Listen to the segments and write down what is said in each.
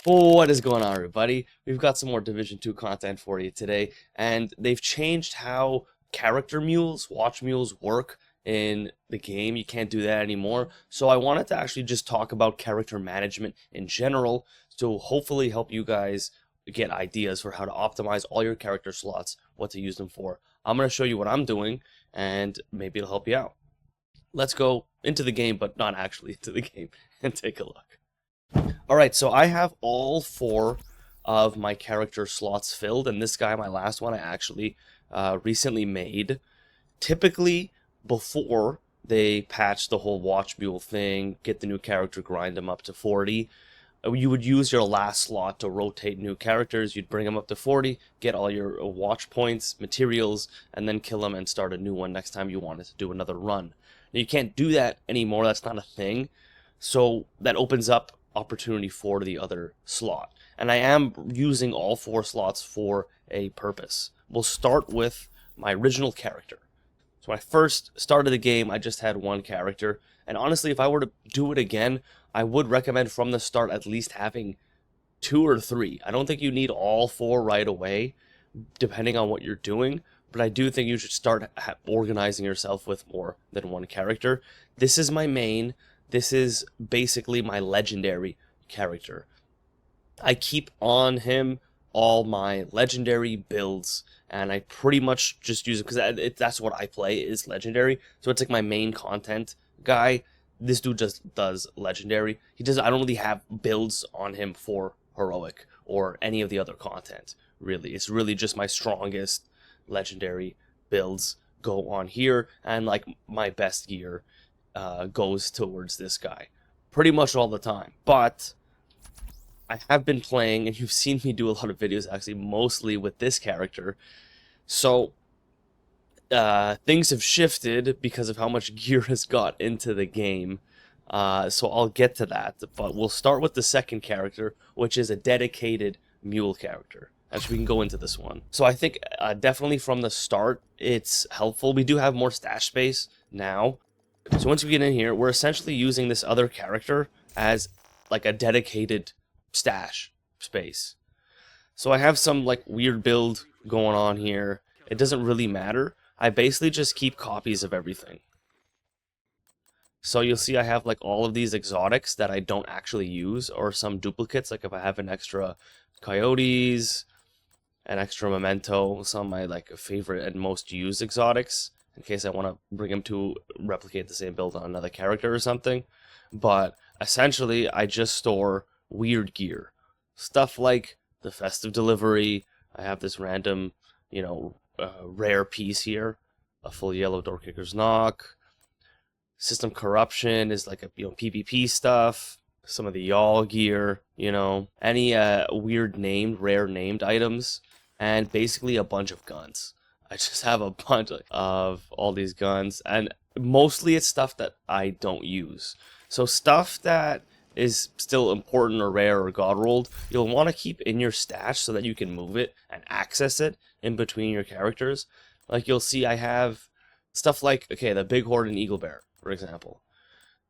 What is going on, everybody? We've got some more Division 2 content for you today, and they've changed how character mules, watch mules work in the game. You can't do that anymore. So I wanted to actually just talk about character management in general to hopefully help you guys get ideas for how to optimize all your character slots, what to use them for. I'm going to show you what I'm doing, and maybe it'll help you out. Let's go into the game, but not actually into the game, and take a look. Alright, so I have all 4 of my character slots filled, and this guy, my last one, I actually recently made. Typically, before they patch the whole watch mule thing, get the new character, grind them up to 40, you would use your last slot to rotate new characters. You'd bring them up to 40, get all your watch points, materials, and then kill them and start a new one next time you wanted to do another run. Now, you can't do that anymore, that's not a thing, so that opens up opportunity for the other slot. And I am using all 4 slots for a purpose. We'll start with my original character. So when I first started the game, I just had 1 character. And honestly, if I were to do it again, I would recommend from the start at least having 2 or 3. I don't think you need all 4 right away, depending on what you're doing. But I do think you should start organizing yourself with more than 1 character. This is my main. This is basically my legendary character. I keep on him all my legendary builds, and I pretty much just use it because that's what I play is legendary. So it's like my main content guy. This dude just does legendary. I don't really have builds on him for heroic or any of the other content, really. It's really just my strongest legendary builds go on here, and like my best gear goes towards this guy pretty much all the time. But I have been playing, and you've seen me do a lot of videos actually, mostly with this character. So things have shifted because of how much gear has got into the game. So I'll get to that, but we'll start with the second character, which is a dedicated mule character. Actually, we can go into this one. So I think definitely from the start, it's helpful. We do have more stash space now. So once we get in here, we're essentially using this other character as like a dedicated stash space. So I have some like weird build going on here. It doesn't really matter. I basically just keep copies of everything. So you'll see I have like all of these exotics that I don't actually use, or some duplicates, like if I have an extra coyotes, an extra memento, some of my like favorite and most used exotics, in case I want to bring him to replicate the same build on another character or something. But essentially, I just store weird gear. Stuff like the festive delivery. I have this random, rare piece here. A full yellow door kicker's knock. System corruption is like a PvP stuff. Some of the y'all gear, any weird named, rare named items, and basically a bunch of guns. I just have a bunch of all these guns, and mostly it's stuff that I don't use. So stuff that is still important or rare or god rolled, you'll want to keep in your stash so that you can move it and access it in between your characters. Like you'll see I have stuff like, okay, the Big Horde and Eagle Bear, for example.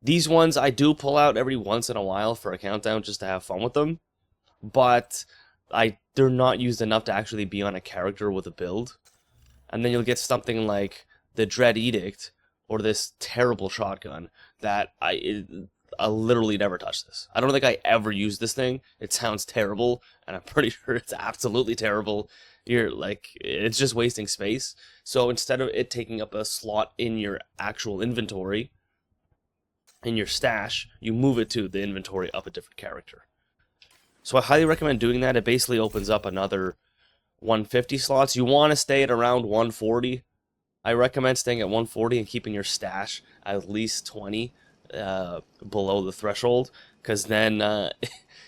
These ones I do pull out every once in a while for a countdown just to have fun with them, but they're not used enough to actually be on a character with a build. And then you'll get something like the Dread Edict, or this terrible shotgun that I literally never touch this. I don't think I ever used this thing. It sounds terrible, and I'm pretty sure it's absolutely terrible. It's just wasting space. So instead of it taking up a slot in your actual inventory, in your stash, you move it to the inventory of a different character. So I highly recommend doing that. It basically opens up another 150 slots. You want to stay at around 140. I recommend staying at 140 and keeping your stash at least 20 below the threshold, because then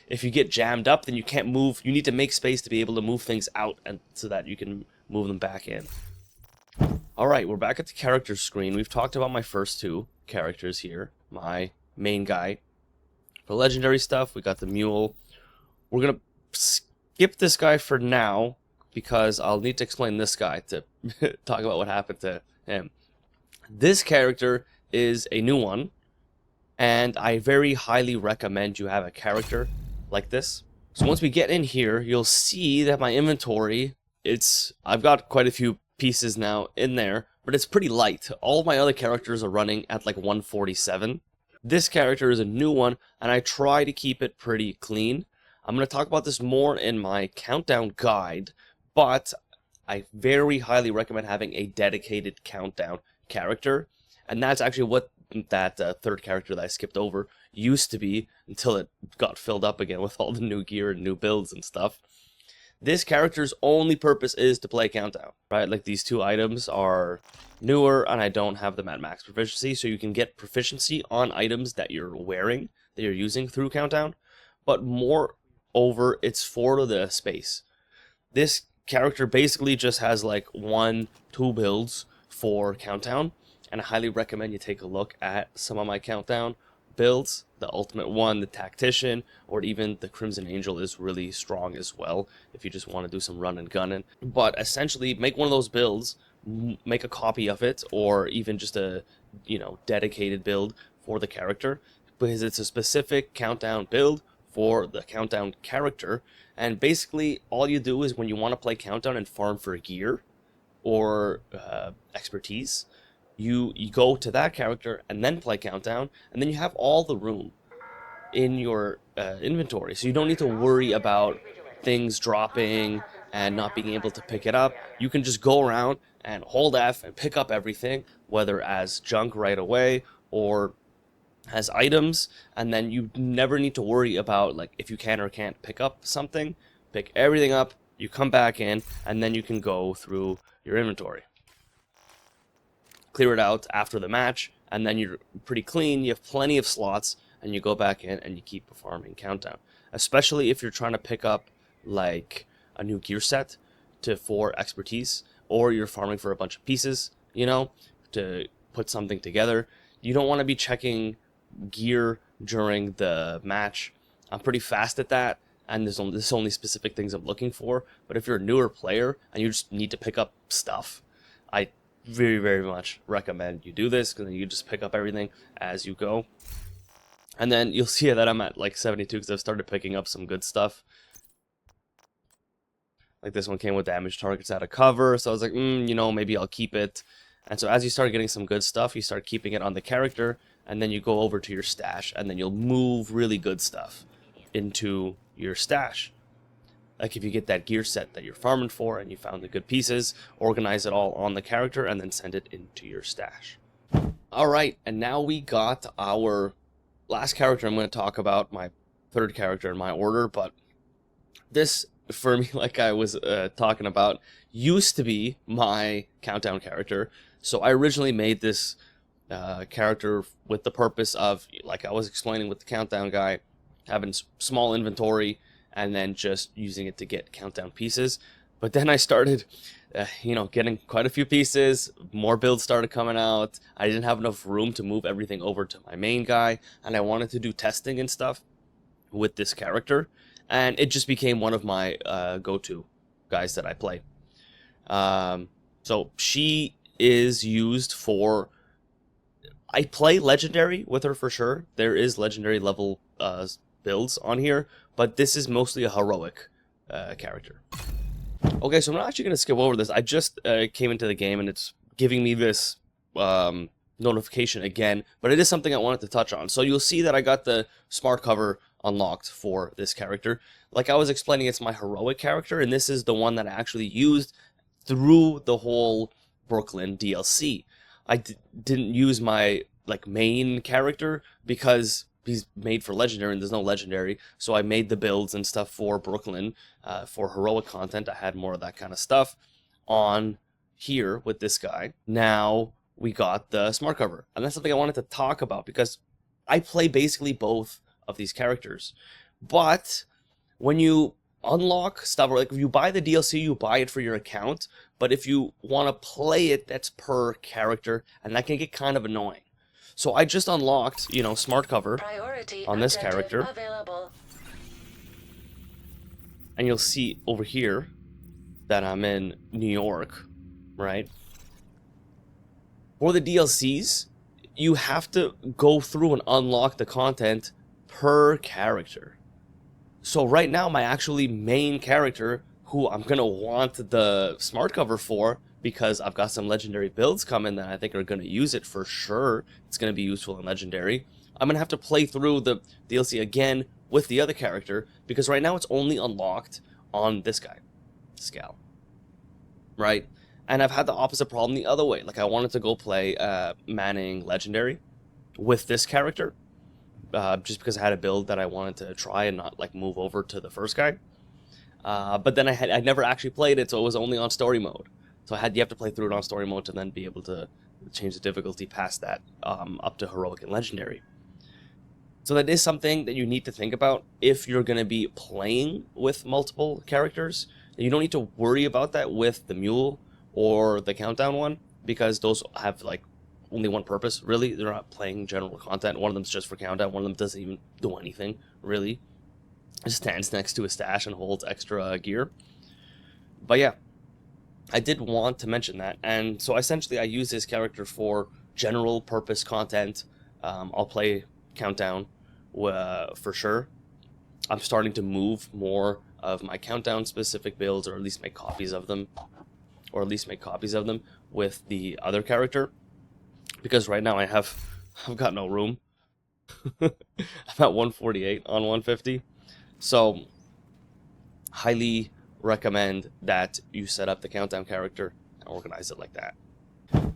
if you get jammed up, then you can't move. You need to make space to be able to move things out, and so that you can move them back in. Alright, we're back at the character screen. We've talked about my first 2 characters here. My main guy. For legendary stuff, we got the mule. We're going to skip this guy for now, because I'll need to explain this guy to talk about what happened to him. This character is a new one, and I very highly recommend you have a character like this. So once we get in here, you'll see that my inventory, I've got quite a few pieces now in there, but it's pretty light. All of my other characters are running at like 147. This character is a new one, and I try to keep it pretty clean. I'm going to talk about this more in my countdown guide, but I very highly recommend having a dedicated countdown character, and that's actually what that third character that I skipped over used to be until it got filled up again with all the new gear and new builds and stuff. This character's only purpose is to play countdown, right? Like these two items are newer and I don't have them at max proficiency, so you can get proficiency on items that you're wearing, that you're using through countdown, but moreover, it's for the space. This character basically just has like 1-2 builds for countdown, and I highly recommend you take a look at some of my countdown builds. The ultimate one, the tactician, or even the Crimson Angel is really strong as well if you just want to do some run and gunning. But essentially, make one of those builds, make a copy of it, or even just a dedicated build for the character, because it's a specific countdown build for the countdown character. And basically all you do is when you want to play countdown and farm for gear or expertise, you go to that character and then play countdown, and then you have all the room in your inventory, so you don't need to worry about things dropping and not being able to pick it up. You can just go around and hold F and pick up everything, whether as junk right away or as items, and then you never need to worry about like if you can or can't pick up something. Pick everything up, you come back in, and then you can go through your inventory, clear it out after the match, and then you're pretty clean. You have plenty of slots, and you go back in and you keep performing countdown. Especially if you're trying to pick up like a new gear set for expertise, or you're farming for a bunch of pieces, to put something together. You don't want to be checking gear during the match. I'm pretty fast at that, and there's only specific things I'm looking for. But if you're a newer player and you just need to pick up stuff, I very, very much recommend you do this, because you just pick up everything as you go. And then you'll see that I'm at like 72 because I've started picking up some good stuff. Like this one came with damage targets out of cover, so I was like, maybe I'll keep it. And so as you start getting some good stuff, you start keeping it on the character, and then you go over to your stash, and then you'll move really good stuff into your stash. Like if you get that gear set that you're farming for and you found the good pieces, organize it all on the character and then send it into your stash. Alright, and now we got our last character I'm going to talk about, my third character in my order, but this, for me, like I was talking about, used to be my countdown character. So I originally made this character with the purpose of, like I was explaining with the countdown guy, having small inventory and then just using it to get countdown pieces. But then I started, getting quite a few pieces. More builds started coming out. I didn't have enough room to move everything over to my main guy, and I wanted to do testing and stuff with this character, and it just became one of my go-to guys that I play. So she is used for... I play legendary with her for sure. There is legendary level builds on here, but this is mostly a heroic character. Okay, so I'm not actually going to skip over this. I just came into the game and it's giving me this notification again, but it is something I wanted to touch on. So you'll see that I got the smart cover unlocked for this character. Like I was explaining, it's my heroic character, and this is the one that I actually used through the whole Brooklyn DLC. I didn't use my main character because he's made for legendary and there's no legendary, so I made the builds and stuff for Brooklyn for heroic content. I had more of that kind of stuff on here with this guy. Now we got the smart cover, and that's something I wanted to talk about because I play basically both of these characters. But when you unlock stuff, or if you buy the DLC, you buy it for your account, but if you want to play it, that's per character, and that can get kind of annoying. So I just unlocked, smart cover on this character. Available. And you'll see over here that I'm in New York, right? For the DLCs, you have to go through and unlock the content per character. So right now, my actually main character, who I'm gonna want the smart cover for, because I've got some legendary builds coming that I think are gonna use it for sure. It's gonna be useful in legendary. I'm gonna have to play through the DLC again with the other character, because right now it's only unlocked on this guy, Scal. Right? And I've had the opposite problem the other way. Like, I wanted to go play Manning Legendary with this character, just because I had a build that I wanted to try and not like move over to the first guy. But then I never actually played it, so it was only on story mode. So you have to play through it on story mode to then be able to change the difficulty past that up to heroic and legendary. So that is something that you need to think about if you're going to be playing with multiple characters. You don't need to worry about that with the Mule or the Countdown one, because those have like only one purpose, really. They're not playing general content. One of them's just for Countdown. One of them doesn't even do anything, really. It just stands next to a stash and holds extra gear. But yeah, I did want to mention that. And so essentially I use this character for general purpose content. I'll play Countdown for sure. I'm starting to move more of my Countdown specific builds, or at least make copies of them, with the other character, because right now I've got no room. I'm at 148 on 150, so highly recommend that you set up the Countdown character and organize it like that.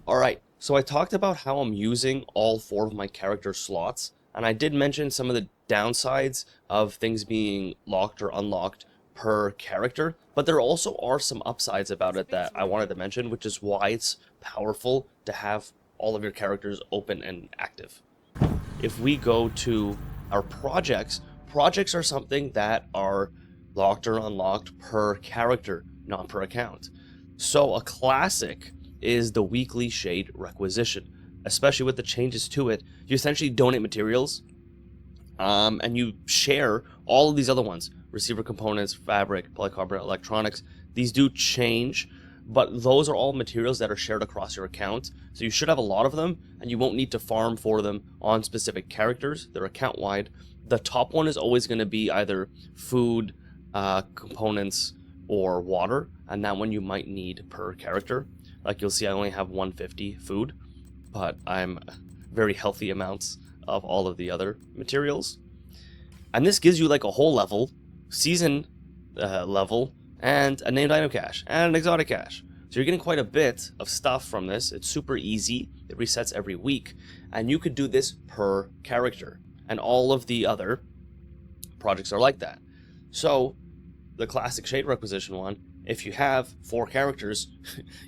Alright, so I talked about how I'm using all 4 of my character slots, and I did mention some of the downsides of things being locked or unlocked per character, but there also are some upsides about it that I wanted to mention, which is why it's powerful to have all of your characters open and active. If we go to our projects are something that are locked or unlocked per character, not per account. So a classic is the weekly shade requisition. Especially with the changes to it, you essentially donate materials, and you share all of these other ones: receiver components, fabric, polycarbonate, electronics. These do change, but those are all materials that are shared across your account. So you should have a lot of them, and you won't need to farm for them on specific characters. They're account wide. The top one is always going to be either food, components, or water, and that one you might need per character. Like you'll see, I only have 150 food, but I'm very healthy amounts of all of the other materials. And this gives you like a whole level, season level, and a named item cache, and an exotic cache. So you're getting quite a bit of stuff from this. It's super easy. It resets every week, and you could do this per character. And all of the other projects are like that. So the classic shade requisition one, if you have 4 characters,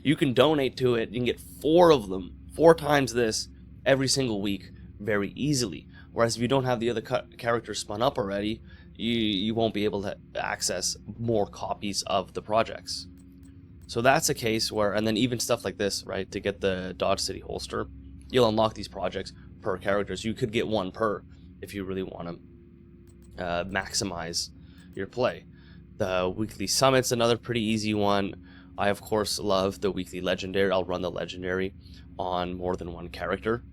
you can donate to it. You can get 4 of them, 4 times this every single week very easily. Whereas if you don't have the other characters spun up already, you won't be able to access more copies of the projects. So that's a case where, and then even stuff like this, right, to get the Dodge City holster, you'll unlock these projects per characters. You could get 1 per if you really want to maximize your play. The weekly summit's another pretty easy one. I of course love the weekly legendary. I'll run the legendary on more than 1 character.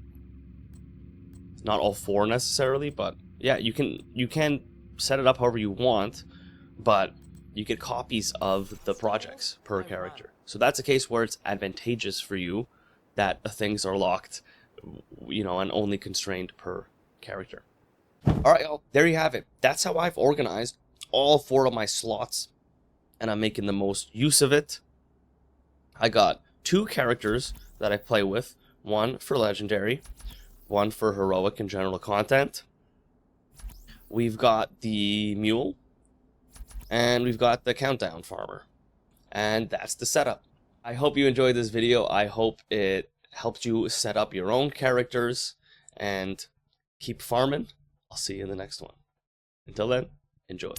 Not all 4 necessarily, but yeah, you can set it up however you want, but you get copies of the projects per character. So that's a case where it's advantageous for you that things are locked, and only constrained per character. Alright, y'all, there you have it. That's how I've organized all 4 of my slots, and I'm making the most use of it. I got 2 characters that I play with, 1 for legendary, 1 for heroic and general content. We've got the Mule, and we've got the Countdown farmer. And that's the setup. I hope you enjoyed this video. I hope it helped you set up your own characters and keep farming. I'll see you in the next one. Until then, enjoy.